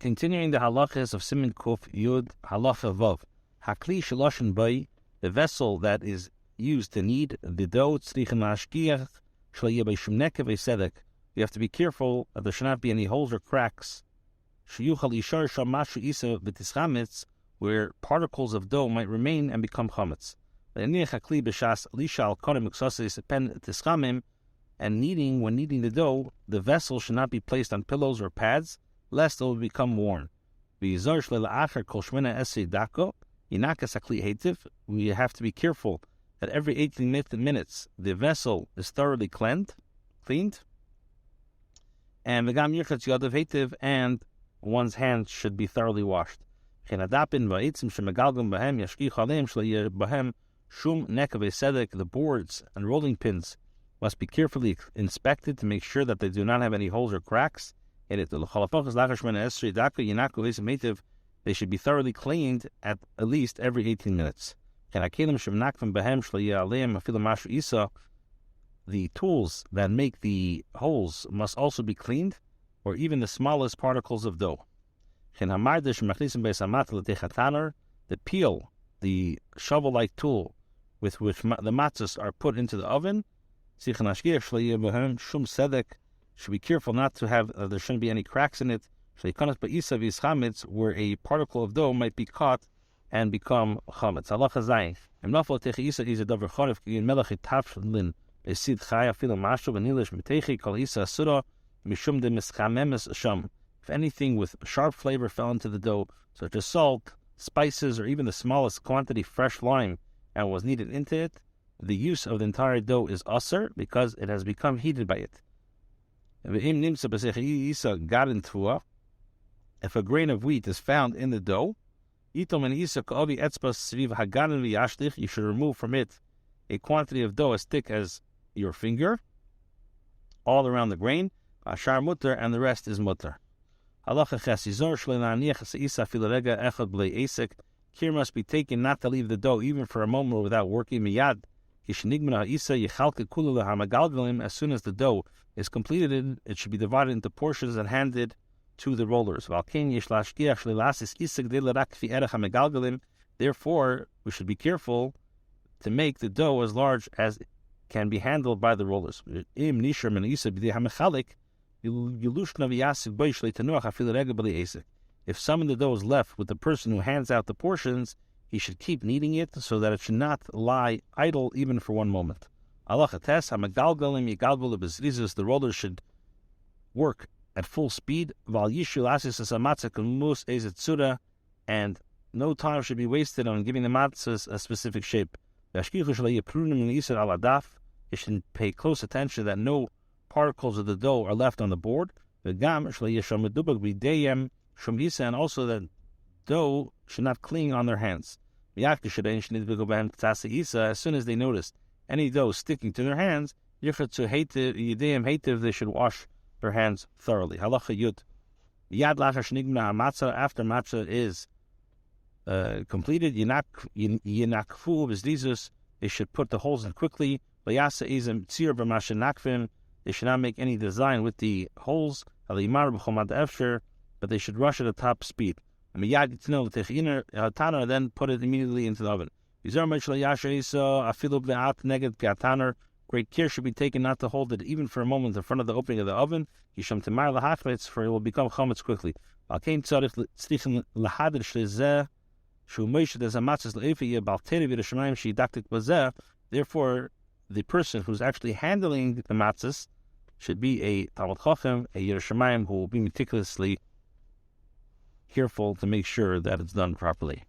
Continuing the halachas of Siman Kuf Yud Halacha Vav. Hakli sheloshen bay, the vessel that is used to knead the dough, tzrichen la'ashkiach, shlo yeh b'shum nekev v'sedek. You have to be careful that there should not be any holes or cracks. Sheyuchal yishar sham mashu isa v'tischametz, where particles of dough might remain and become chametz. Le'aniach hakli b'shas lisha al kodim eksosis pen tischamim, and kneading, when kneading the dough, the vessel should not be placed on pillows or pads, lest it will become worn. We have to be careful that every 18 minutes the vessel is thoroughly cleaned, and one's hands should be thoroughly washed. The boards and rolling pins must be carefully inspected to make sure that they do not have any holes or cracks in it. They should be thoroughly cleaned at least every 18 minutes. The tools that make the holes must also be cleaned, or even the smallest particles of dough. The peel, the shovel-like tool with which the matzos are put into the oven, should be careful not to have, there shouldn't be any cracks in it, where a particle of dough might be caught and become chametz. If anything with sharp flavor fell into the dough, such as salt, spices, or even the smallest quantity fresh lime, and was kneaded into it, the use of the entire dough is asur because it has become heated by it. If a grain of wheat is found in the dough, you should remove from it a quantity of dough as thick as your finger, all around the grain, ashar mutter, and the rest is mutter. Care must be taken not to leave the dough even for a moment without working miyad. As soon as the dough is completed, it should be divided into portions and handed to the rollers. Therefore, we should be careful to make the dough as large as it can be handled by the rollers. If some of the dough is left with the person who hands out the portions, he should keep kneading it so that it should not lie idle even for one moment. The rollers should work at full speed, and no time should be wasted on giving the matzahs a specific shape. You should pay close attention that no particles of the dough are left on the board, and also that dough should not cling on their hands. As soon as they notice any dough sticking to their hands, they should wash their hands thoroughly. Halacha Yud. After matzah is completed, they should put the holes in quickly. They should not make any design with the holes, but they should rush at a top speed. Then put it immediately into the oven. Great care should be taken not to hold it even for a moment in front of the opening of the oven, for it will become chametz quickly. Therefore, the person who's actually handling the matzahs should be a Talmud Chacham, a Yirei Shamayim, who will be meticulously careful to make sure that it's done properly.